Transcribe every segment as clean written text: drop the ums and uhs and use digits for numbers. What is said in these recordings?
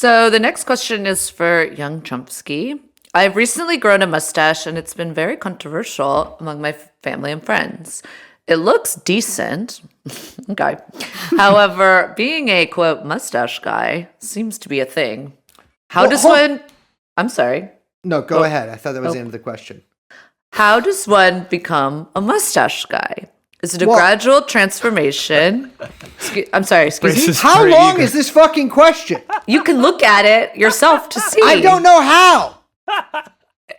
So the next question is for young Chomsky. I've recently grown a mustache and it's been very controversial among my family and friends. It looks decent. Okay. However, being a quote mustache guy seems to be a thing. How does one I'm sorry. No, go ahead. I thought that was the end of the question. How does one become a mustache guy? Is it a gradual transformation? I'm sorry, excuse me. How long is this fucking question? You can look at it yourself to see. I don't know how.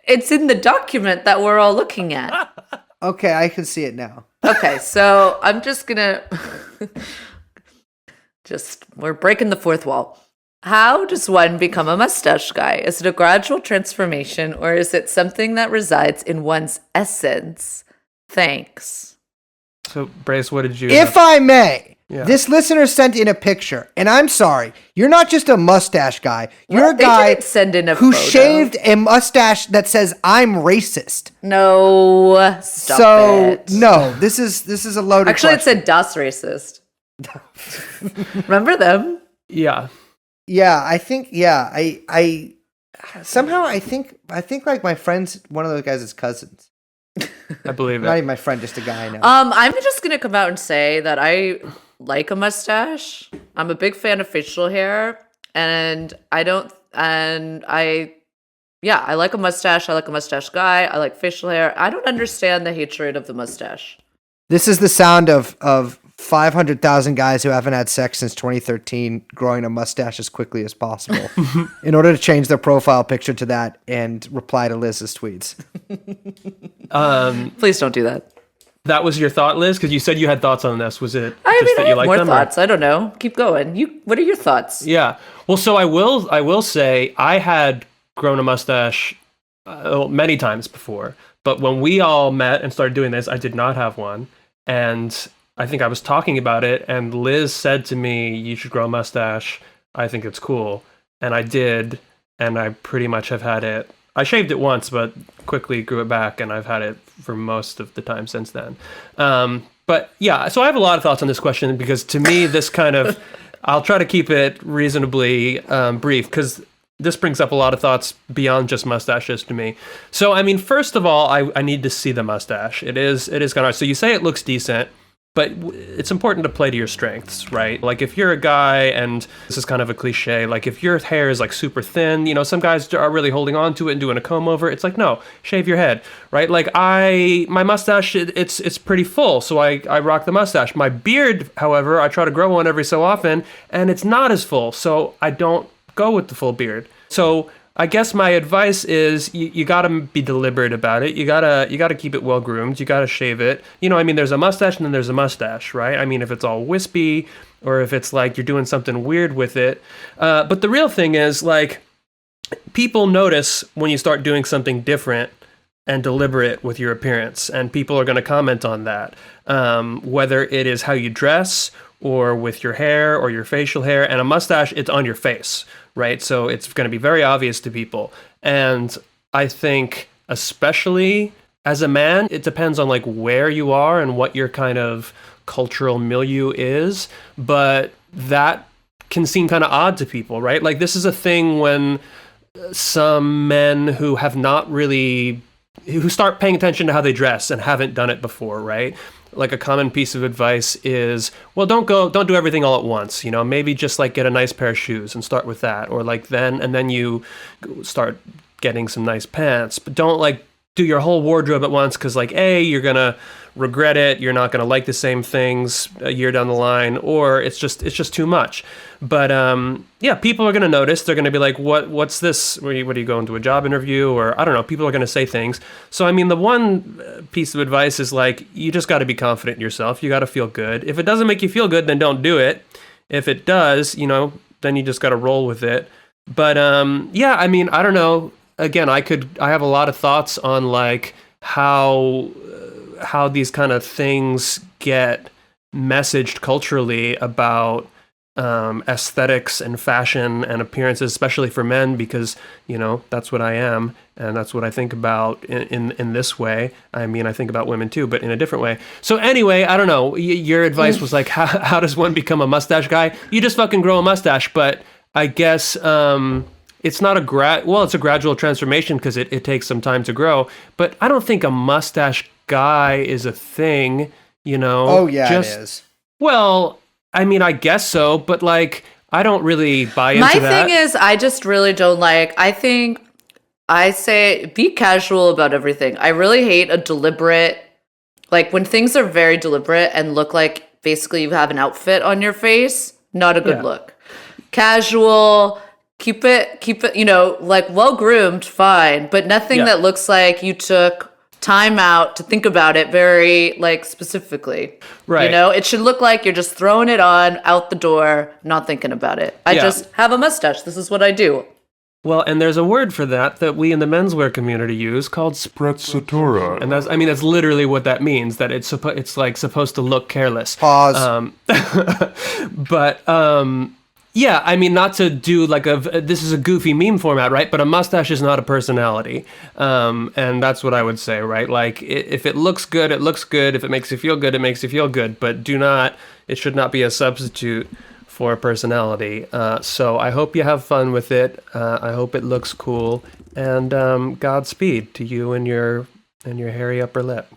It's in the document that we're all looking at. Okay, I can see it now. Okay, so I'm just gonna we're breaking the fourth wall. How does one become a mustache guy? Is it a gradual transformation or is it something that resides in one's essence? Thanks. So, Brace, what did you... If I may, this listener sent in a picture, and I'm sorry, you're not just a mustache guy. You're a guy who shaved a mustache that says, I'm racist. No, stop it. No, this is a loaded Actually, question. it said Das Racist. Remember them? Yeah. Yeah, I think, I somehow I think like my friend's one of those guys' cousins. I believe it. Not even my friend, just a guy I know. I'm just gonna come out and say that I like a mustache. I'm a big fan of facial hair, and I like a mustache. I like a mustache guy. I like facial hair. I don't understand the hatred of the mustache. This is the sound of 500,000 guys who haven't had sex since 2013 growing a mustache as quickly as possible in order to change their profile picture to that and reply to Liz's tweets. Please don't do that. That was your thought, Liz? Because you said you had thoughts on this. Was it I that you liked more them? thoughts. I don't know. Keep going. What are your thoughts? Yeah. Well, so I will say I had grown a mustache many times before, but when we all met and started doing this, I did not have one. And I think I was talking about it, and Liz said to me, you should grow a mustache. I think it's cool. And I did, and I pretty much have had it. I shaved it once, but quickly grew it back, and I've had it for most of the time since then. But yeah, so I have a lot of thoughts on this question, because to me, this kind of, I'll try to keep it reasonably brief, because this brings up a lot of thoughts beyond just mustaches to me. So, I mean, first of all, I need to see the mustache. It is kind of hard. So you say it looks decent, but it's important to play to your strengths, right? Like if you're a guy, and this is kind of a cliche, like if your hair is like super thin, you know, some guys are really holding on to it and doing a comb over. It's like, no, shave your head, right? Like my mustache, it's pretty full, so I rock the mustache. My beard, however, I try to grow one every so often, and it's not as full, so I don't go with the full beard. So I guess my advice is you gotta be deliberate about it. You gotta keep it well groomed. You gotta shave it. You know, I mean, there's a mustache and then there's a mustache, right? I mean, if it's all wispy or if it's like you're doing something weird with it. But the real thing is, like, people notice when you start doing something different and deliberate with your appearance, and people are going to comment on that, whether it is how you dress or with your hair or your facial hair. And a mustache, it's on your face, right? So it's going to be very obvious to people. And I think especially as a man, it depends on like where you are and what your kind of cultural milieu is, but that can seem kind of odd to people, right? Like this is a thing when some men who have not really, who start paying attention to how they dress and haven't done it before, right? Like a common piece of advice is, well, don't do everything all at once, you know, maybe just like get a nice pair of shoes and start with that. Or like then you start getting some nice pants, but don't like do your whole wardrobe at once. Cause like, A, you're going to regret it. You're not going to like the same things a year down the line, or it's just too much. But yeah, people are going to notice. They're going to be like, what's this? What are you going to a job interview? Or I don't know, people are going to say things. So, I mean, the one piece of advice is like, you just got to be confident in yourself. You got to feel good. If it doesn't make you feel good, then don't do it. If it does, you know, then you just got to roll with it. But yeah, I mean, I don't know. Again, I have a lot of thoughts on like how these kind of things get messaged culturally about aesthetics and fashion and appearances, especially for men, because, you know, that's what I am and that's what I think about in this way. I mean, I think about women too, but in a different way. So anyway, I don't know. Your advice was like, how does one become a mustache guy? You just fucking grow a mustache, but I guess it's not it's a gradual transformation because it takes some time to grow. But I don't think a mustache guy is a thing, you know? Oh, yeah, it is. Well, I mean, I guess so, but like, I don't really buy into My that. thing is, I just really don't like, I think I say be casual about everything. I really hate a deliberate, like when things are very deliberate and look like basically you have an outfit on your face, not a good Yeah. look. Casual, keep it, like well groomed, fine, but nothing Yeah. that looks like you took time out to think about it very like specifically. Right. It should look like you're just throwing it on out the door, not thinking about it. I Yeah. just have a mustache. This is what I do. Well, and there's a word for that we in the menswear community use called Sprezzatura. and that's literally what that means. That it's like supposed to look careless. Pause. But yeah, I mean, not to do like this is a goofy meme format, right? But a mustache is not a personality, and that's what I would say, right? Like, if it looks good, it looks good. If it makes you feel good, it makes you feel good. But it should not be a substitute for a personality. So I hope you have fun with it. I hope it looks cool, and Godspeed to you and your hairy upper lip.